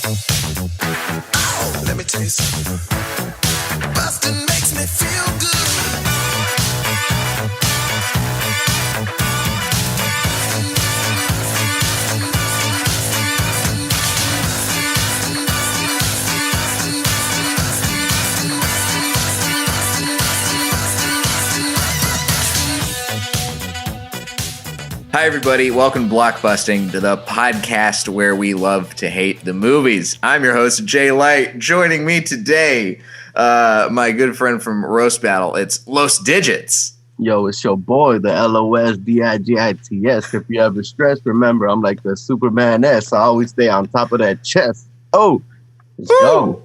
Oh, let me tell you something. Busting makes me feel good. Hi, everybody. Welcome to Blockbusting, to the podcast where we love to hate the movies. I'm your host, Jay Light. Joining me today, my good friend from Roast Battle. It's Los Digits. Yo, it's your boy, the LOSDIGITS. If you ever stressed, remember, I'm like the Superman S. I always stay on top of that chest. Oh, let's go.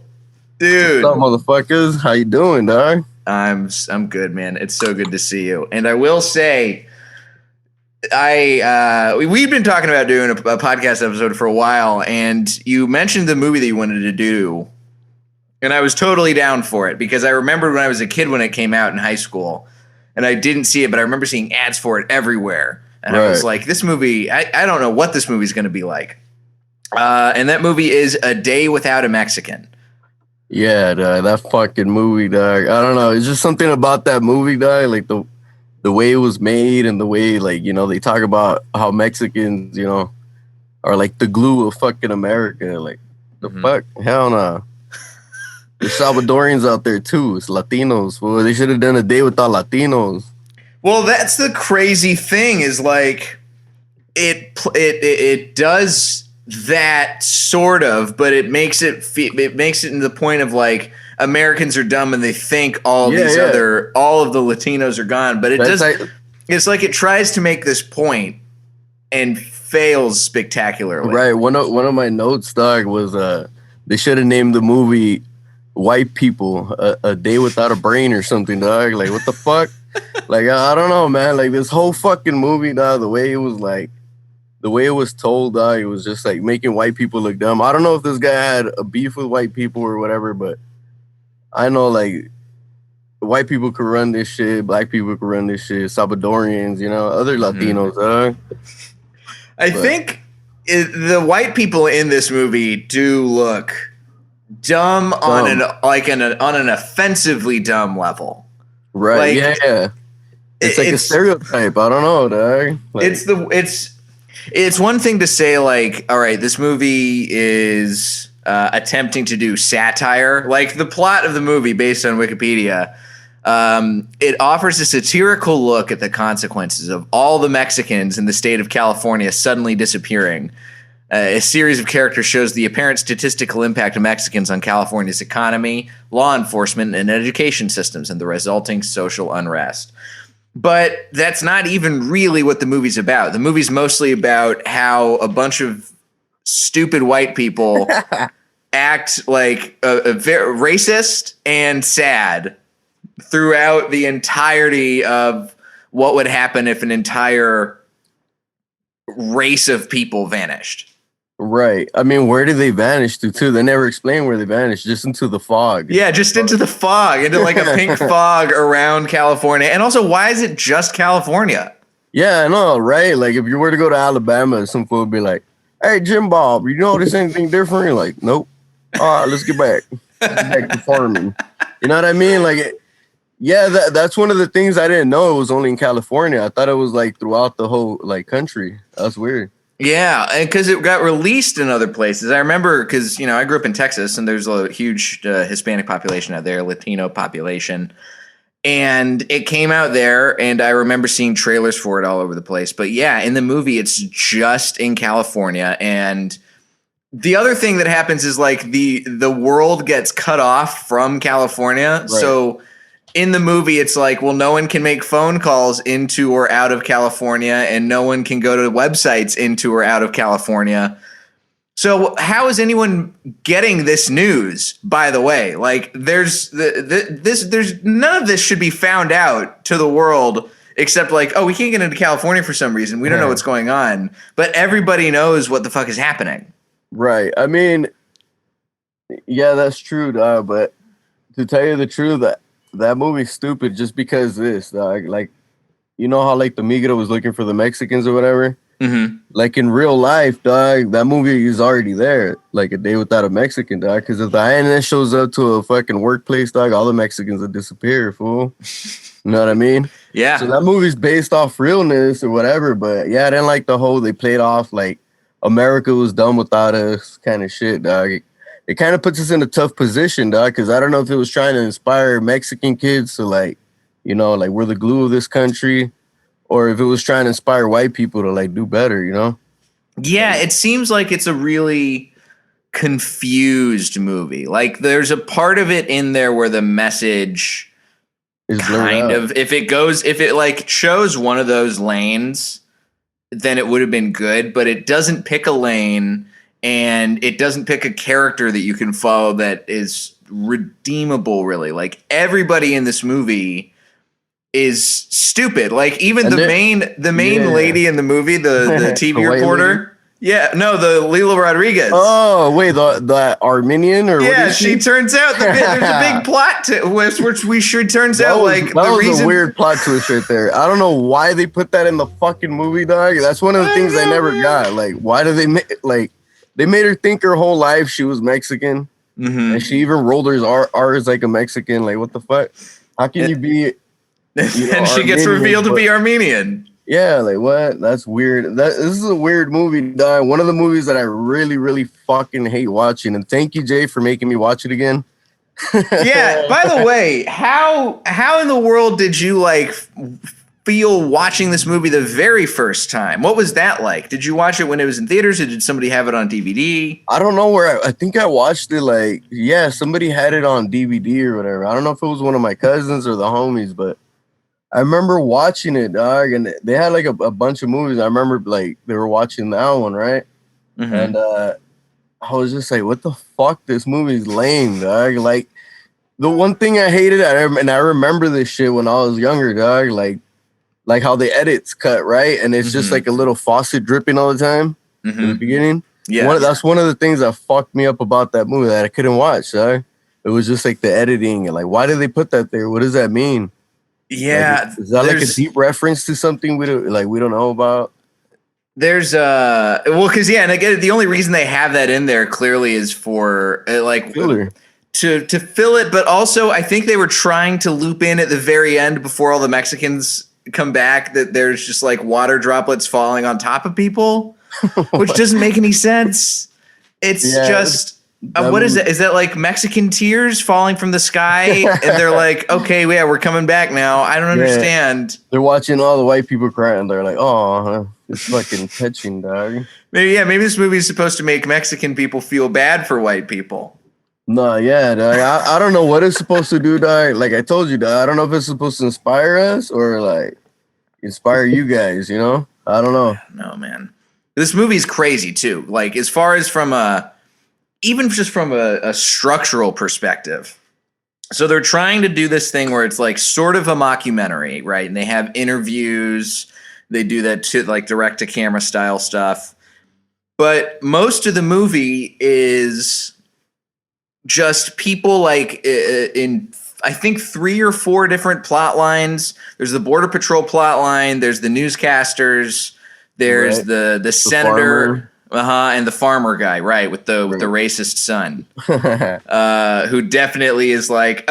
Dude. What's up, motherfuckers? How you doing, dog? I'm good, man. It's so good to see you. And I will say, we've been talking about doing a podcast episode for a while, and you mentioned the movie that you wanted to do, and I was totally down for it because I remembered when I was a kid when it came out in high school, and I didn't see it, but I remember seeing ads for it everywhere, and I was like, this movie, I don't know what this movie's going to be like. And that movie is A Day Without a Mexican. Yeah, dog, that fucking movie, dog. I don't know. It's just something about that movie, dog, like the way it was made and the way, like, you know, they talk about how Mexicans, you know, are like the glue of fucking America. Like, the fuck? Hell no. There's Salvadorians out there too. It's Latinos. Well, they should have done A Day Without Latinos. Well, that's the crazy thing is like it does that sort of, but it makes it in the point of like Americans are dumb and they think all of the Latinos are gone, but it's like it tries to make this point and fails spectacularly. Right. One of my notes, dog, was they should have named the movie White People, a Day Without a Brain or something, dog. Like, what the fuck? Like, I don't know, man. Like, this whole fucking movie, dog, the way it was told, dog, it was just like making white people look dumb. I don't know if this guy had a beef with white people or whatever, but I know, like, white people could run this shit, black people could run this shit, Salvadorians, you know, other Latinos. I think the white people in this movie do look dumb. on an offensively dumb level. Right? Like, yeah. It's like a stereotype. I don't know, dog. Like, it's one thing to say, like, all right, this movie is attempting to do satire. Like, the plot of the movie, based on Wikipedia, it offers a satirical look at the consequences of all the Mexicans in the state of California suddenly disappearing. A series of characters shows the apparent statistical impact of Mexicans on California's economy, law enforcement, and education systems, and the resulting social unrest. But that's not even really what the movie's about. The movie's mostly about how a bunch of stupid white people act like a very racist and sad throughout the entirety of what would happen if an entire race of people vanished. Right. I mean, where did they vanish to, too? They never explain where they vanished, just into the fog. Yeah, just into the fog, into like a pink fog around California. And also, why is it just California? Yeah, I know, right? Like, if you were to go to Alabama, some fool would be like, hey, Jim Bob, you notice anything different? You're like, nope. All right, let's get back. Back to farming. You know what I mean? Like, that's one of the things I didn't know. It was only in California. I thought it was, like, throughout the whole, like, country. That's weird. Yeah, and because it got released in other places. I remember because, you know, I grew up in Texas, and there's a huge Hispanic population out there, Latino population. And it came out there, and I remember seeing trailers for it all over the place. But, yeah, in the movie, it's just in California. And the other thing that happens is, like, the world gets cut off from California. Right. So in the movie, it's like, well, no one can make phone calls into or out of California, and no one can go to websites into or out of California. So how is anyone getting this news, by the way? Like, there's none of this should be found out to the world except like, oh, we can't get into California for some reason. We don't know what's going on. But everybody knows what the fuck is happening. Right. I mean, yeah, that's true, dog. But to tell you the truth, that movie's stupid just because this, dog. Like, you know how like the Migro was looking for the Mexicans or whatever? Mm-hmm. Like in real life, dog, that movie is already there. Like A Day Without a Mexican, dog. Because if the INS shows up to a fucking workplace, dog, all the Mexicans will disappear, fool. You know what I mean? Yeah. So that movie's based off realness or whatever. But yeah, I didn't like the whole they played off like America was done without us kind of shit, dog. It kind of puts us in a tough position, dog. Because I don't know if it was trying to inspire Mexican kids to like, you know, like we're the glue of this country, or if it was trying to inspire white people to like do better, you know? Yeah, it seems like it's a really confused movie. Like there's a part of it in there where the message It's kind of, if it like chose one of those lanes, then it would have been good, but it doesn't pick a lane and it doesn't pick a character that you can follow that is redeemable, really. Like everybody in this movie is stupid. Like even the main lady in the movie, the TV reporter. Yeah, no, the Lila Rodriguez. Oh, wait, the Armenian or yeah, what is she turns out there's a big plot which we should turns out like that the was reason a weird plot twist right there. I don't know why they put that in the fucking movie, dog. That's one of the things I never got. Like, why do they make like they made her think her whole life she was Mexican, and she even rolled her R's like a Mexican. Like, what the fuck? How can you be? And she gets revealed to be Armenian. Yeah, like what? That's weird. This is a weird movie, dog. One of the movies that I really, really fucking hate watching. And thank you, Jay, for making me watch it again. Yeah. By the way, how in the world did you like feel watching this movie the very first time? What was that like? Did you watch it when it was in theaters, or did somebody have it on DVD? I don't know where. I think I watched it. Like, yeah, somebody had it on DVD or whatever. I don't know if it was one of my cousins or the homies, but I remember watching it, dog, and they had like a bunch of movies. I remember like they were watching that one, right? Mm-hmm. And I was just like, what the fuck? This movie's lame, dog. Like the one thing I hated, and I remember this shit when I was younger, dog, like how the edits cut, right? And it's just like a little faucet dripping all the time in the beginning. Yeah. That's one of the things that fucked me up about that movie that I couldn't watch, dog. It was just like the editing and like, why did they put that there? What does that mean? Yeah, like, is that like a deep reference to something we don't know about? There's because and again, the only reason they have that in there clearly is for like filler. To fill it, but also I think they were trying to loop in at the very end before all the Mexicans come back that there's just like water droplets falling on top of people, which doesn't make any sense. It's just. What is it? Is that like Mexican tears falling from the sky? And they're like, okay, yeah, we're coming back now. I don't understand. They're watching all the white people cry and they're like, oh, it's fucking touching, dog. Maybe this movie is supposed to make Mexican people feel bad for white people. No, yeah, dog. I don't know what it's supposed to do, dog. Like I told you, dog, I don't know if it's supposed to inspire us or like inspire you guys, you know? I don't know. No, man. This movie is crazy too. Like as far as even just from a structural perspective. So they're trying to do this thing where it's like sort of a mockumentary, right? And they have interviews. They do that to like direct to camera style stuff. But most of the movie is just people like in, I think 3 or 4 different plot lines. There's the Border Patrol plot line. There's the newscasters. There's the senator. Farmer. And the farmer guy, right, with the racist son, who definitely is like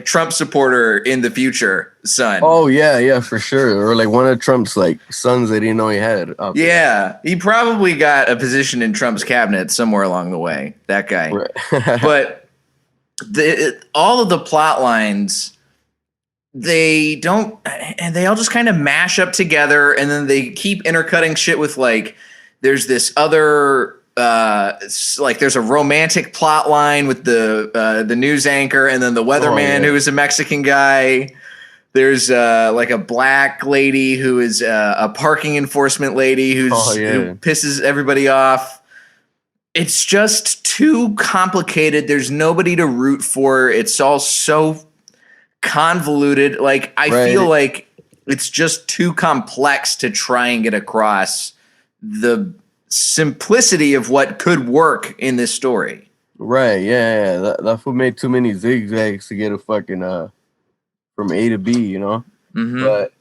Trump supporter in the future son. Oh yeah, for sure. Or like one of Trump's like sons that he didn't know he had. Yeah, he probably got a position in Trump's cabinet somewhere along the way. That guy, right. But all of the plot lines, they don't, and they all just kind of mash up together, and then they keep intercutting shit with like. There's this other, like there's a romantic plot line with the news anchor and then the weatherman who is a Mexican guy. There's like a black lady who is a parking enforcement lady who pisses everybody off. It's just too complicated. There's nobody to root for. It's all so convoluted. Like I feel like it's just too complex to try and get across the simplicity of what could work in this story. Right, yeah. That fool made too many zigzags to get a fucking from A to B, you know? Mm-hmm. But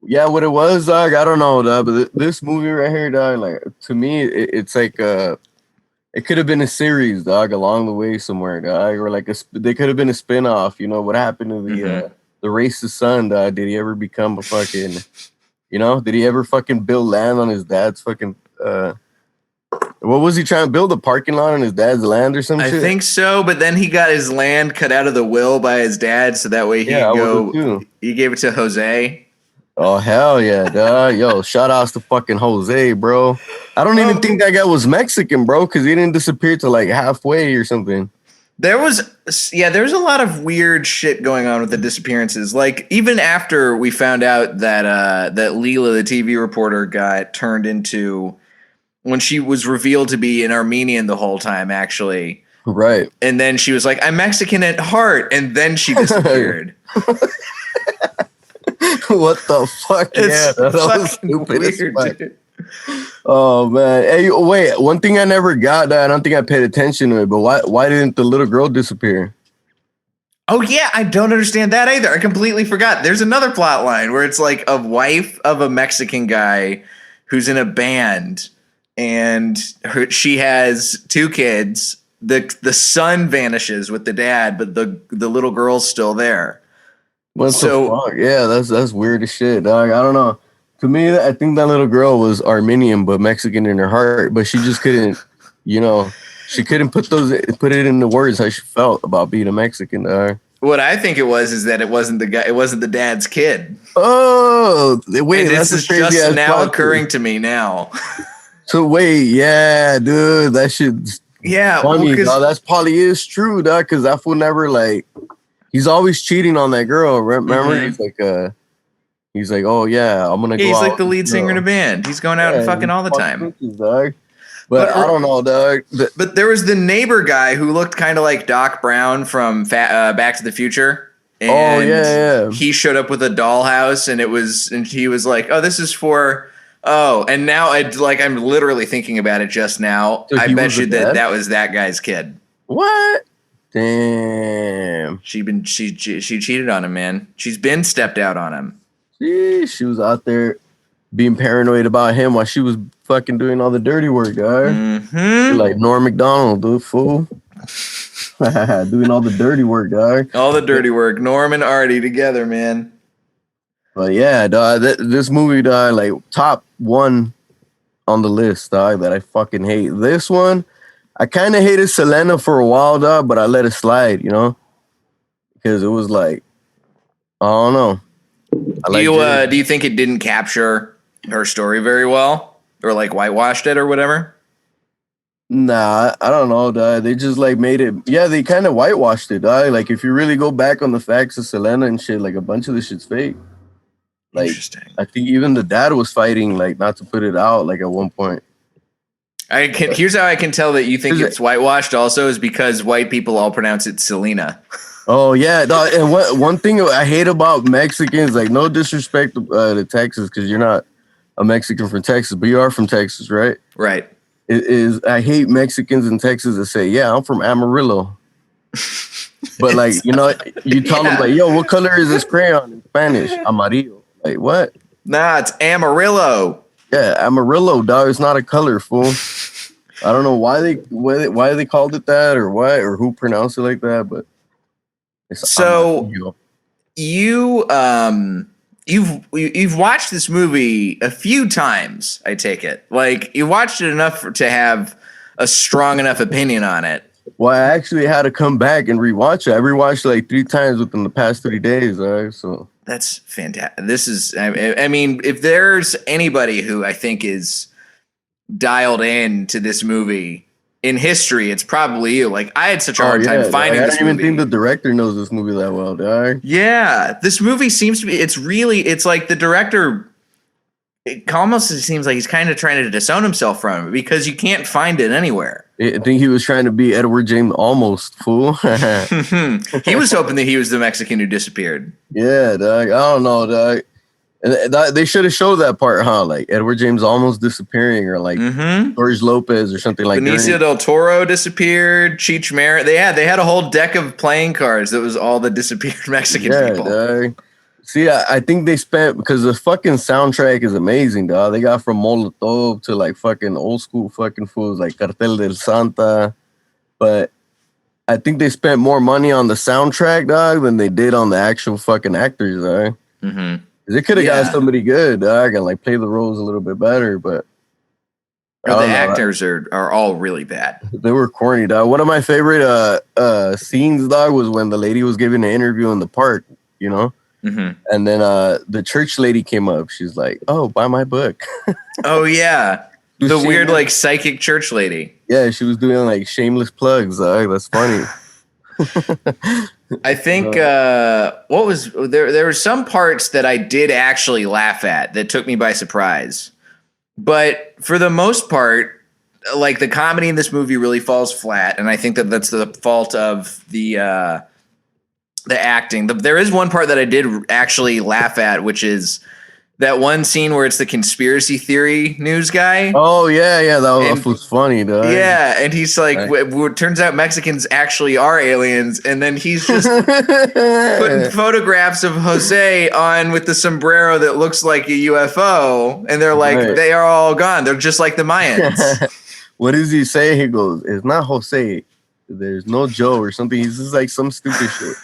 Yeah, what it was, dog, I don't know, dog. But this movie right here, dog, like to me, it's like it could have been a series, dog, along the way somewhere, dog, or like they could have been a spinoff. You know what happened to the racist son, dog? Did he ever become a fucking, did he ever fucking build land on his dad's fucking what was he trying to build, a parking lot on his dad's land or some shit? I think so, but then he got his land cut out of the will by his dad, so that way he could go. He gave it to Jose. Oh hell yeah, dog! Yo, shout outs to fucking Jose, bro. I don't even think that guy was Mexican, bro, because he didn't disappear to like halfway or something. There was a lot of weird shit going on with the disappearances. Like even after we found out that that Leela, the TV reporter, got turned into, when she was revealed to be an Armenian the whole time, actually. Right. And then she was like, I'm Mexican at heart, and then she disappeared. What the fuck? It's that was stupid weird, as fuck. dude. Oh man. Hey, wait, one thing I never got, that I don't think I paid attention to it, but why didn't the little girl disappear? Oh yeah, I don't understand that either. I completely forgot. There's another plot line where it's like a wife of a Mexican guy who's in a band, and she has 2 kids. The son vanishes with the dad, but the little girl's still there. What the fuck? Yeah, that's weird as shit, dog. I don't know. To me, I think that little girl was Armenian but Mexican in her heart, but she just couldn't, she couldn't put it into words how she felt about being a Mexican, dog. What I think it was is that it wasn't the dad's kid. Oh, wait, and this is just now occurring to me now. So wait, yeah, dude, that shit's funny, dog. That's probably is true, dog, because that fool never he's always cheating on that girl. Remember, he's like, oh yeah, I'm gonna go. He's out like the lead singer in a band. He's going out and fucking all the time. Dog. But I don't know, dog. But there was the neighbor guy who looked kind of like Doc Brown from Back to the Future. And yeah. He showed up with a dollhouse, and he was like, "Oh, this is for." Oh, and now I'm literally thinking about it just now. So I bet you that was that guy's kid. What? Damn. She cheated on him, man. She's been stepped out on him. She was out there being paranoid about him while she was fucking doing all the dirty work, guy. Like Norm Macdonald, dude, fool. Doing all the dirty work, guy. All the dirty work. Norm and Artie together, man. But yeah, dog, this movie, dog, like top 1 on the list, dog, that I fucking hate. This one, I kind of hated Selena for a while, dog, but I let it slide, because it was like, I don't know. Do you think it didn't capture her story very well, or like whitewashed it or whatever? Nah, I don't know, dog. They just made it. Yeah, they kind of whitewashed it, dog. Like if you really go back on the facts of Selena and shit, like a bunch of this shit's fake. Like, interesting. I think even the dad was fighting, not to put it out, at one point. Here's how I can tell that you think it's whitewashed. Also, is because white people all pronounce it Selena. Oh yeah, dog. And one thing I hate about Mexicans, no disrespect to Texas, because you're not a Mexican from Texas, but you are from Texas, right? Right. I hate Mexicans in Texas that say, "Yeah, I'm from Amarillo," but you tell them "Yo, what color is this crayon in Spanish?" Amarillo. Like what? Nah, it's Amarillo. Yeah, Amarillo, dog. It's not a color, fool. I don't know why they called it that, or what, or who pronounced it like that, but it's so you've watched this movie a few times, I take it. You watched it enough to have a strong enough opinion on it. Well, I actually had to come back and rewatch it. I rewatched 3 times within the past 3 days, so that's fantastic. This is, I mean, if there's anybody who I think is dialed in to this movie in history, it's probably you. I had such a hard time finding this movie. I don't even think the director knows this movie that well, dog. Yeah, this movie seems to be, it's like the director, it almost seems like he's kind of trying to disown himself from it because you can't find it anywhere. I think he was trying to be Edward James almost, fool. He was hoping that he was the Mexican who disappeared. Yeah, dog. I don't know, dog. And they should have showed that part, huh? Edward James almost disappearing, or George Lopez or something like that. Benicio del Toro disappeared. Cheech Marin. They had a whole deck of playing cards that was all the disappeared Mexican people. Dog. See, I think they spent because the fucking soundtrack is amazing, dog. They got from Molotov to like fucking old school fucking fools like Cartel del Santa. But I think they spent more money on the soundtrack, dog, than they did on the actual fucking actors, dog. Mm-hmm. They could have got somebody good, dog, and like play the roles a little bit better, but the actors are all really bad. They were corny, dog. One of my favorite scenes, dog, was when the lady was giving an interview in the park, you know? Mm-hmm. And then the church lady came up. She's like, "Oh, buy my book." Oh yeah, the weird like psychic church lady. Yeah, she was doing like shameless plugs. That's funny. I think what was there? There were some parts that I did actually laugh at that took me by surprise, but for the most part, like the comedy in this movie really falls flat, and I think that that's the fault of the acting. There is one part that I did actually laugh at, which is that one scene where it's the conspiracy theory news guy. Oh yeah, that was funny, though. Yeah, and he's like, it turns out Mexicans actually are aliens, and then he's just putting photographs of Jose on with the sombrero that looks like a UFO, and they're like, they are all gone. They're just like the Mayans. What does he say? He goes, "It's not Jose. There's no Joe or something." He's just like some stupid shit.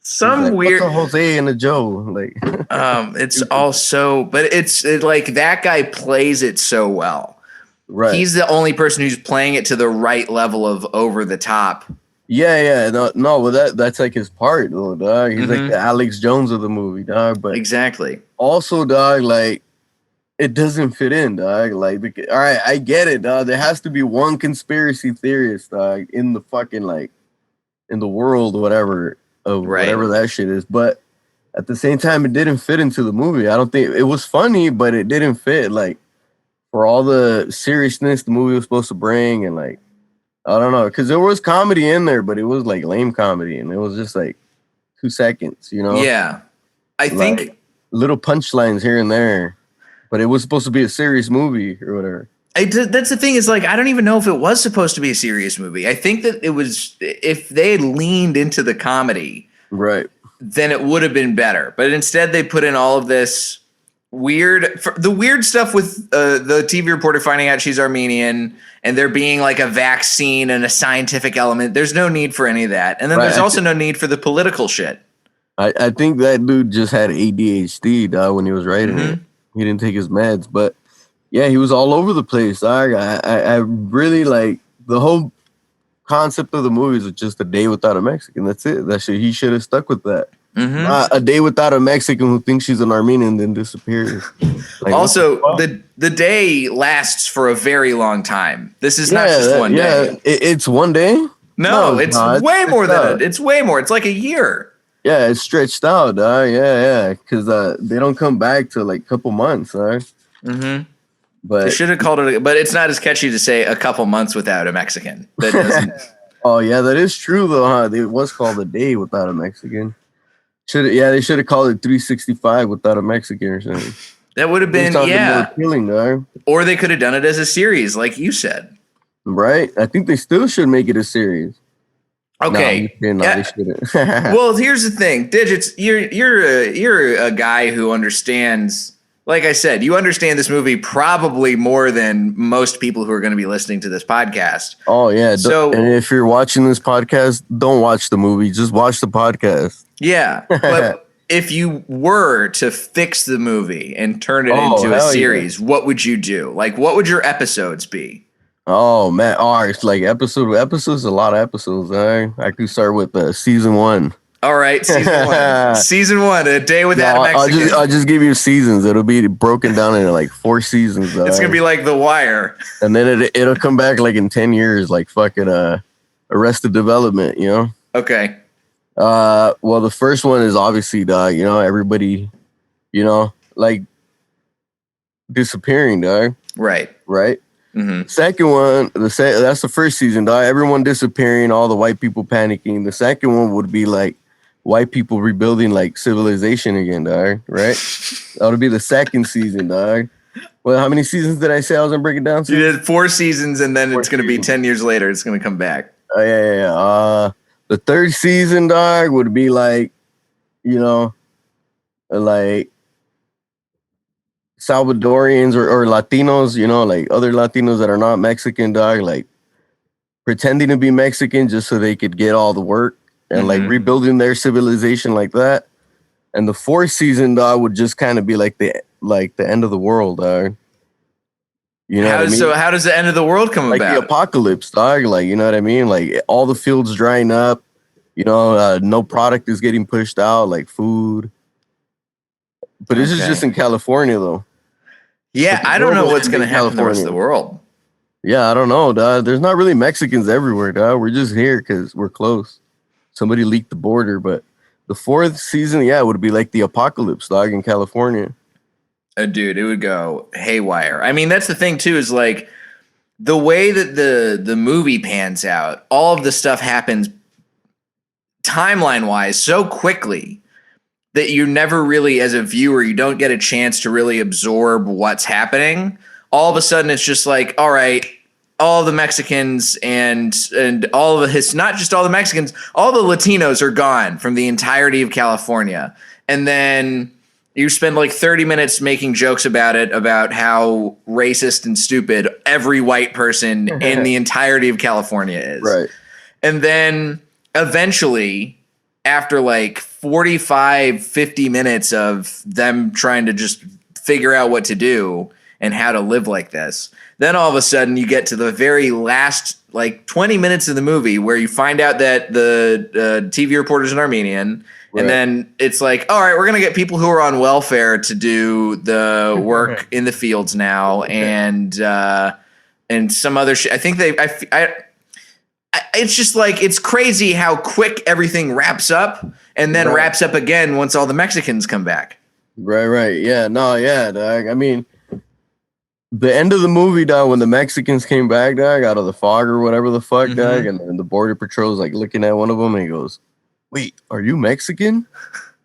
Some like, weird what's a Jose and a Joe, like it's also, but it's like that guy plays it so well. Right, he's the only person who's playing it to the right level of over the top. Yeah, no, well that's like his part, though, dog. He's like the Alex Jones of the movie, dog. But exactly, also, dog, like it doesn't fit in, dog. Like, all right, I get it, dog. There has to be one conspiracy theorist, dog, in the fucking like in the world, whatever. Of whatever that shit is, but at the same time, it didn't fit into the movie. I don't think it was funny, but it didn't fit. Like for all the seriousness the movie was supposed to bring, and like I don't know, because there was comedy in there, but it was like lame comedy, and it was just like 2 seconds, you know? Yeah, I think like, little punchlines here and there, but it was supposed to be a serious movie or whatever. That's the thing is like, I don't even know if it was supposed to be a serious movie. I think that it was, if they had leaned into the comedy, right, then it would have been better. But instead they put in all of this the weird stuff with the TV reporter finding out she's Armenian and there being like a vaccine and a scientific element. There's no need for any of that. And then there's also no need for the political shit. I think that dude just had ADHD, dog, when he was writing it. He didn't take his meds, but yeah, he was all over the place. I really like the whole concept of the movie is just a day without a Mexican. That's it. He should have stuck with that. A day without a Mexican who thinks she's an Armenian and then disappears. Like, also, the day lasts for a very long time. This is not just one day. It's one day. No, it's way more than it. It's way more. It's like a year. Yeah, it's stretched out. Yeah, because they don't come back till like a couple months. But they should have called it, but it's not as catchy to say a couple months without a Mexican. That doesn't. Oh yeah, that is true though, huh? It was called a day without a Mexican. They should have called it 365 without a Mexican or something. That would have been more appealing, though. Or they could have done it as a series, like you said. Right? I think they still should make it a series. Okay. No, they shouldn't. Well, here's the thing, Digits. You're a guy who understands. Like I said, you understand this movie probably more than most people who are going to be listening to this podcast. Oh, yeah. So, and if you're watching this podcast, don't watch the movie. Just watch the podcast. Yeah. But if you were to fix the movie and turn it into a series, what would you do? Like, what would your episodes be? Oh, man. Oh, it's like episodes, a lot of episodes. I could start with season 1. All right, season 1. Season 1, a day without a Mexican. I'll just give you seasons. It'll be broken down into like 4 seasons. It's gonna be like The Wire, and then it'll come back like in 10 years, like fucking Arrested Development. You know? Okay. Well, the first one is obviously dog. You know, everybody, like disappearing, dog. Right. Second one, that's the first season, dog. Everyone disappearing, all the white people panicking. The second one would be like white people rebuilding like civilization again, dog. Right? That would be the second season, dog. Well, how many seasons did I say I was gonna break it down to? You did 4 seasons, and then it's gonna be 10 years later. It's gonna come back. Oh yeah. The third season, dog, would be like, like Salvadorians or Latinos, like other Latinos that are not Mexican, dog, like pretending to be Mexican just so they could get all the work and like rebuilding their civilization like that. And the fourth season, dog, would just kind of be like the end of the world, dog. You know what I mean? So how does the end of the world come like about? The apocalypse, dog. Like, you know what I mean? Like all the fields drying up. No product is getting pushed out, like food. But this is just in California, though. Yeah, I don't know what's going to happen in the rest of the world. Yeah, I don't know, dog. There's not really Mexicans everywhere, dog. We're just here because we're close. Somebody leaked the border, but the fourth season, would be like the apocalypse, dog, in California. Dude, it would go haywire. I mean, that's the thing, too, is like the way that the movie pans out, all of the stuff happens timeline-wise so quickly that you never really, as a viewer, you don't get a chance to really absorb what's happening. All of a sudden, it's just like, all right, all the Mexicans and all of not just all the Mexicans, all the Latinos are gone from the entirety of California. And then you spend like 30 minutes making jokes about it, about how racist and stupid every white person in the entirety of California is. Right. And then eventually, after like 45, 50 minutes of them trying to just figure out what to do and how to live like this, then all of a sudden you get to the very last like 20 minutes of the movie where you find out that the TV reporter's an Armenian. Right. And then it's like, all right, we're going to get people who are on welfare to do the work in the fields now. And some other shit. I think it's just like, it's crazy how quick everything wraps up and then wraps up again once all the Mexicans come back. Right. Yeah, no, yeah, dog. I mean, the end of the movie, dog, when the Mexicans came back, dog, out of the fog or whatever the fuck, dog, and the border patrol's like looking at one of them and he goes, "Wait, are you Mexican?"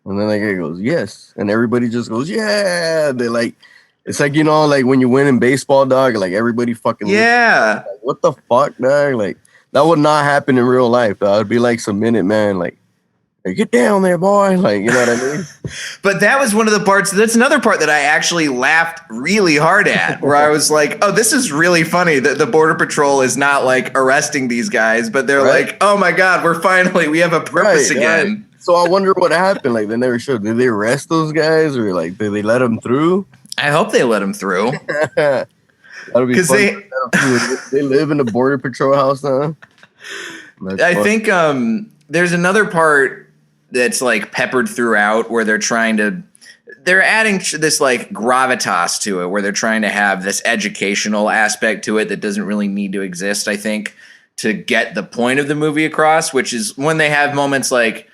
And then the guy goes, "Yes." And everybody just goes, "Yeah." They like, it's like, like when you win in baseball, dog, like everybody fucking like, what the fuck, dog? Like that would not happen in real life, dog. It'd be like some Minuteman, like, "Hey, get down there, boy." Like, you know what I mean? But that was one of the parts. That's another part that I actually laughed really hard at, where I was like, "Oh, this is really funny that the Border Patrol is not like arresting these guys, but they're like, oh my God, we have a purpose again." Right. So I wonder what happened. Like, they never showed. Did they arrest those guys, or like, did they let them through? I hope they let them through. Because they live in the Border Patrol house now. I think there's another part that's like peppered throughout where they're adding this like gravitas to it, where they're trying to have this educational aspect to it that doesn't really need to exist, I think, to get the point of the movie across, which is when they have moments like,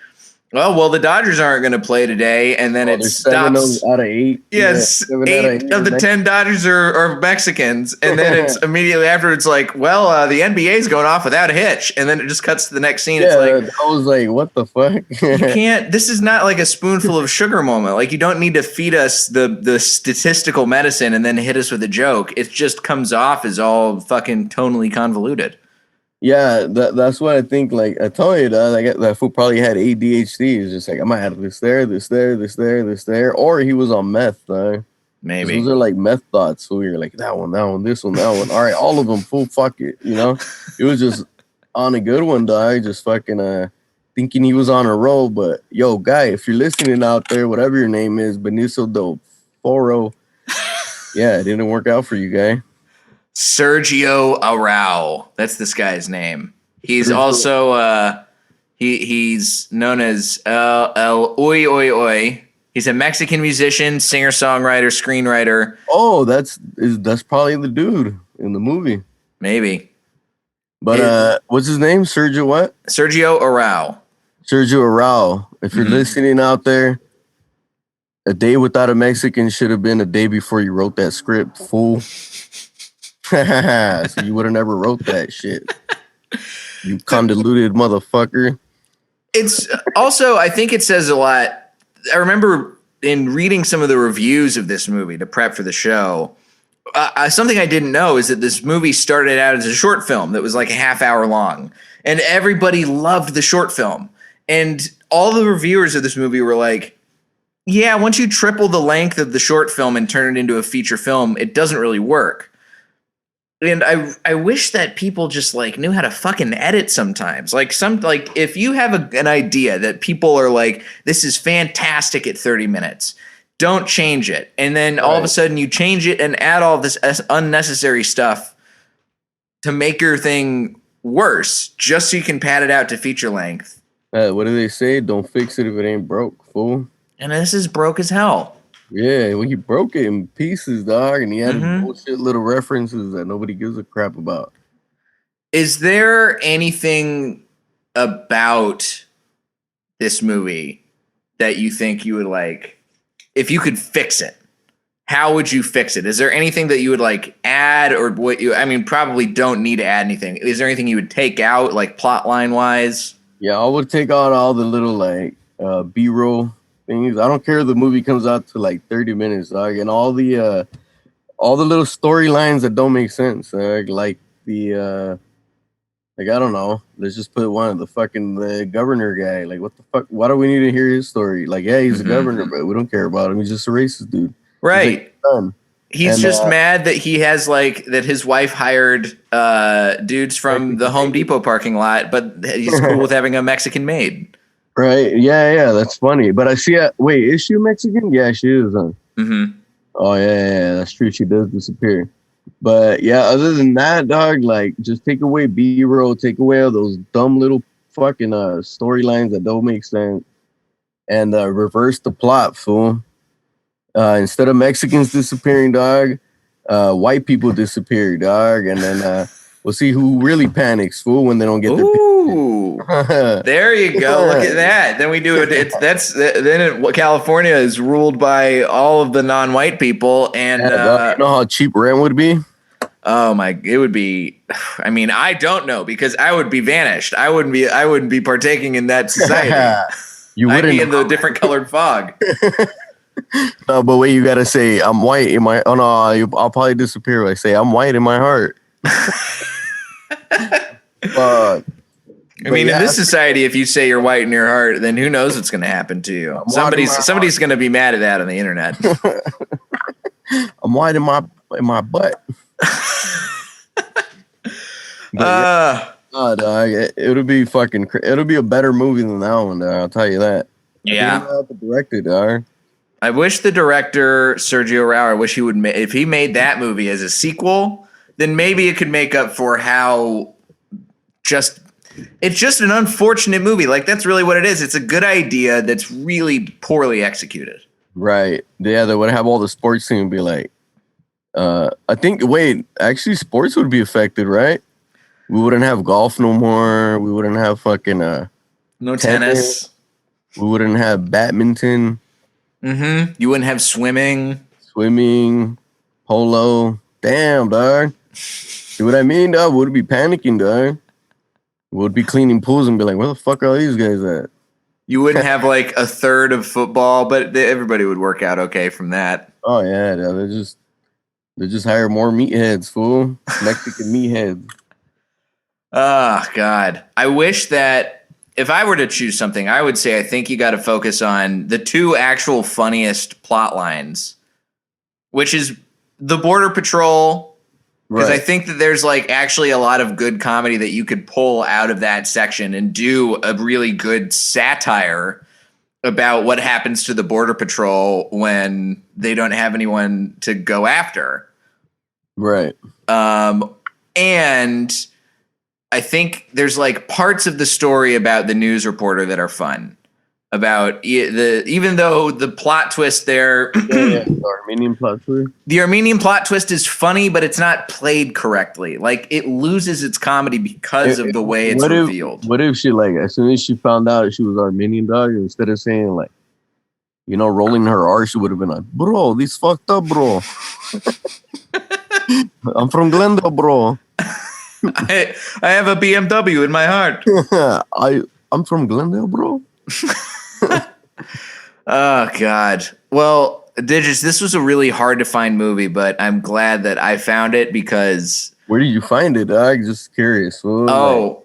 "Oh, well, the Dodgers aren't going to play today," and then it stops. 7 out of 8. Yes, 8 of the 10 Dodgers are Mexicans, and then it's immediately after it's like, well, the NBA's going off without a hitch, and then it just cuts to the next scene. It's like, I was like, what the fuck? You can't. This is not like a spoonful of sugar moment. Like, you don't need to feed us the statistical medicine and then hit us with a joke. It just comes off as all fucking tonally convoluted. Yeah, that's what I think. Like, I told you that fool probably had ADHD. He's just like, I might have this there, this there, this there, this there, or he was on meth. Maybe those are like meth thoughts. So you're like, that one, this one, that one. All right, all of them. Fool, fuck it. It was just on a good one, dog. Just fucking thinking he was on a roll. But yo, guy, if you're listening out there, whatever your name is, Benicio del Foro, yeah, it didn't work out for you, guy. Sergio Arau. That's this guy's name. He's also he's known as El Oy Oy Oy. He's a Mexican musician, singer, songwriter, screenwriter. Oh, that's probably the dude in the movie. Maybe. But what's his name? Sergio what? Sergio Arau. Sergio Arau. If you're listening out there, a day without a Mexican should have been a day before you wrote that script, fool. So you would have never wrote that shit. You convoluted motherfucker. It's also, I think it says a lot. I remember in reading some of the reviews of this movie to prep for the show, something I didn't know is that this movie started out as a short film that was like a half hour long, and everybody loved the short film. And all the reviewers of this movie were like, Yeah, once you triple the length of the short film and turn it into a feature film, it doesn't really work. And I wish that people just like knew how to fucking edit sometimes. Like if you have an idea that people are like, this is fantastic at 30 minutes, don't change it. And then all of a sudden you change it and add all this unnecessary stuff to make your thing worse, just so you can pad it out to feature length. What do they say? Don't fix it if it ain't broke, fool. And this is broke as hell. Yeah, well, he broke it in pieces, dog, and he had bullshit little references that nobody gives a crap about. Is there anything about this movie that you think you would like, if you could fix it, how would you fix it? Is there anything that you would like add, or what you, I mean, probably don't need to add anything. Is there anything you would take out, like plot line wise? Yeah, I would take out all the little like B-roll things. I don't care if the movie comes out to like 30 minutes, dog, and all the little storylines that don't make sense, like the like, I don't know, let's just put one of the governor guy. Like, what the fuck? Why do we need to hear his story? Like, yeah, he's a governor, but we don't care about him. He's just a racist dude. Right. He's just mad that he has like that his wife hired dudes from the Home Depot parking lot, but he's cool with having a Mexican maid. Right. Yeah, that's funny. But I see wait, is she Mexican? Yeah, she is, huh? Mm-hmm. Oh yeah, that's true. She does disappear. But yeah, other than that, dog, like just take away B-roll, take away all those dumb little fucking storylines that don't make sense, and reverse the plot, fool. Instead of Mexicans disappearing, dog, white people disappear, dog, and then we'll see who really panics, fool, when they don't get their. Ooh, there you go. Look at that. Then we do it. California is ruled by all of the non-white people, and you know how cheap rent would be. Oh my! It would be. I mean, I don't know because I would be vanished. I wouldn't be partaking in that society. You wouldn't. I'd be in the different colored fog. No, but wait, you gotta say I'm white in my. Oh no, I'll probably disappear if I say I'm white in my heart. I mean, in this society, if you say you're white in your heart, then who knows what's going to happen to you? Somebody's going to be mad at that on the internet. I'm white in my butt. Dog, it'll be fucking. It'll be a better movie than that one, dog, I'll tell you that. Yeah. The director, dog. I wish the director Sergio Rao. I wish he would. If he made that movie as a sequel, then maybe it could make up for how it's just an unfortunate movie. Like, that's really what it is. It's a good idea that's really poorly executed. Right. Yeah, they would have all the sports team be like, I think, actually sports would be affected, right? We wouldn't have golf no more. We wouldn't have fucking no tennis. We wouldn't have badminton. Mm-hmm. You wouldn't have swimming, polo. Damn, dog. See what I mean, dog? We'd be panicking, dog. We'd be cleaning pools and be like, where the fuck are these guys at? You wouldn't have like a third of football, but everybody would work out okay from that. Oh yeah, they just hire more meatheads, fool. Mexican meatheads. Oh God. I wish that if I were to choose something, I would say I think you got to focus on the two actual funniest plot lines, which is the Border Patrol. Because I think that there's like actually a lot of good comedy that you could pull out of that section and do a really good satire about what happens to the Border Patrol when they don't have anyone to go after. Right. And I think there's like parts of the story about the news reporter that are fun. About even though the plot twist there, the Armenian plot twist. The Armenian plot twist is funny, but it's not played correctly. Like, it loses its comedy because of the way it's revealed. What if she, like, as soon as she found out she was Armenian, dog, instead of saying like, rolling her R, she would have been like, bro, this fucked up, bro. I'm from Glendale, bro. I have a BMW in my heart. I'm from Glendale, bro. Oh God. Well, Digits, this was a really hard to find movie, but I'm glad that I found it because. Where did you find it, dog? Just curious. I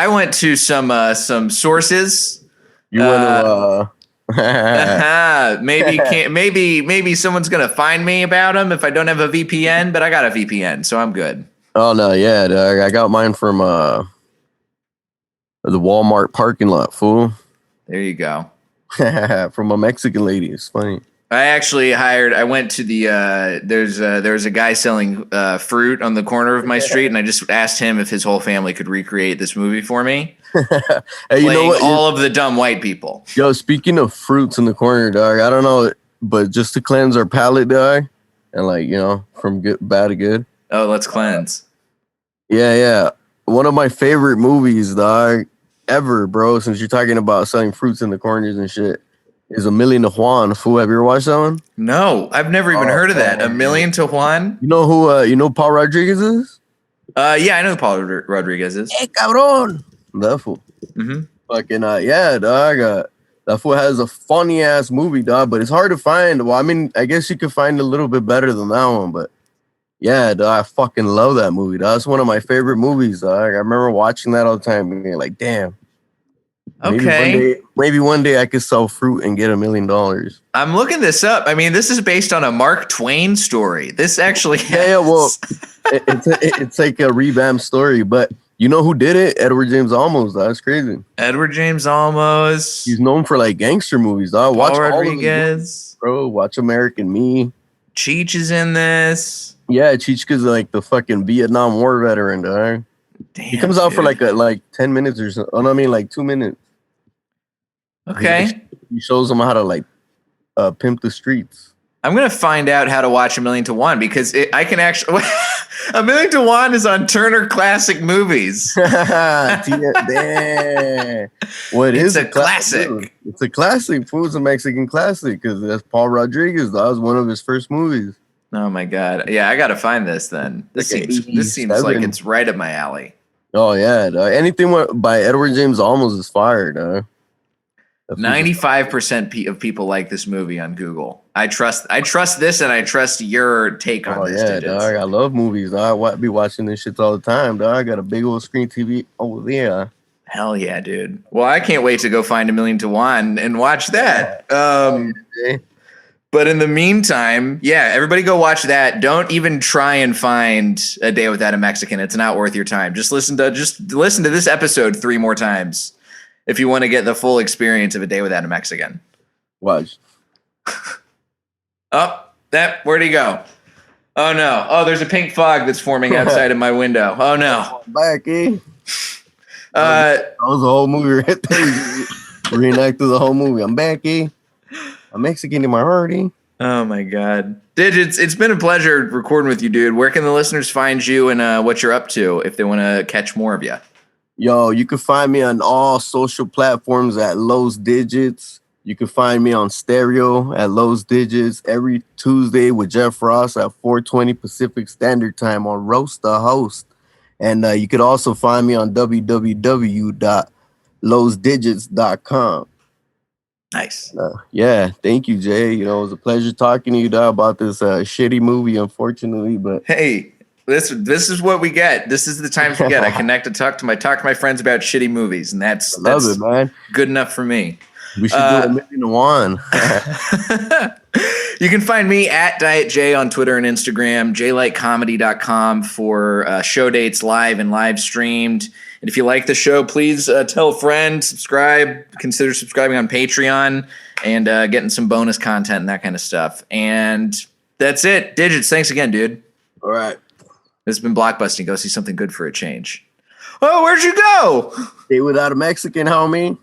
went to some sources. You went to maybe someone's gonna find me about him if I don't have a VPN, but I got a VPN, so I'm good. Oh no, yeah, dog. I got mine from the Walmart parking lot, fool. There you go. From a Mexican lady. It's funny. I went to the there was a guy selling fruit on the corner of my street, and I just asked him if his whole family could recreate this movie for me. Hey, you know what? All of the dumb white people. Yo, speaking of fruits in the corner, dog, I don't know, but just to cleanse our palate, dog, and like, from bad to good. Oh, let's cleanse. Yeah. One of my favorite movies, dog, ever, bro, since you're talking about selling fruits in the corners and shit, is A Million to Juan. Fool, have you ever watched that one? No, I've never even heard of that. A Million to Juan? You know who, Paul Rodriguez is? Yeah, I know who Paul Rodriguez is. Hey, cabrón. That fool. Mm-hmm. Fucking, yeah, dog. That fool has a funny ass movie, dog, but it's hard to find. Well, I mean, I guess you could find a little bit better than that one, but yeah, dog, I fucking love that movie, dog. That's one of my favorite movies, dog. I remember watching that all the time and being like, damn. Maybe one day I could sell fruit and get $1 million. I'm looking this up. I mean, this is based on a Mark Twain story. This actually well, it's like a revamped story, but you know who did it? Edward James Olmos. That's crazy. Edward James Olmos. He's known for like gangster movies, dog. Watch Paul all Rodriguez. Movies, bro. Watch American Me. Cheech is in this. Yeah, Cheechka's like the fucking Vietnam War veteran, dog. Damn, he comes out for like 10 minutes or so. Oh, no, I mean like 2 minutes. Okay. He shows them how to like pimp the streets. I'm gonna find out how to watch A Million to One because I can actually. A Million to One is on Turner Classic Movies. Damn. What it's a classic. Food? It's a classic. Food's a Mexican classic because that's Paul Rodriguez. That was one of his first movies. Oh my god! Yeah, I gotta find this then. This seems like it's right up my alley. Oh yeah, dog. Anything by Edward James Olmos is fire, dog. 95% of people like this movie on Google. I trust this, and I trust your take on this. Yeah, dog. I love movies, dog. I be watching this shit all the time, dog. I got a big old screen TV over there. Hell yeah, dude. Well, I can't wait to go find A Million to One and watch that. But in the meantime, yeah, everybody go watch that. Don't even try and find A Day Without a Mexican. It's not worth your time. Just listen to this episode 3 more times if you want to get the full experience of A Day Without a Mexican. Watch. Where'd he go? Oh no. Oh, there's a pink fog that's forming outside of my window. Oh no. Back, eh? That was the whole movie right there. Reenacted the whole movie. I'm back, eh? I'm Mexican in my heart, eh? Oh my god. Digits, it's been a pleasure recording with you, dude. Where can the listeners find you and what you're up to if they want to catch more of you? Yo, you can find me on all social platforms at Lowe's Digits. You can find me on stereo at Lowe's Digits every Tuesday with Jeff Ross at 4:20 Pacific Standard Time on Roast the Host. And you could also find me on www.lowesdigits.com. Nice. Yeah, thank you, Jay. It was a pleasure talking to you, dog, about this shitty movie, unfortunately. But hey, this is what we get. This is the times we get. I connect to talk to my friends about shitty movies, and that's it, man. Good enough for me. We should do A Million to One. You can find me at Diet J on Twitter and Instagram, jlightcomedy.com for show dates live and live streamed. And if you like the show, please tell a friend, subscribe, consider subscribing on Patreon, and getting some bonus content and that kind of stuff. And that's it. Digits, thanks again, dude. All right. This has been Blockbusting. Go see something good for a change. Oh, where'd you go? Stay without a Mexican, homie.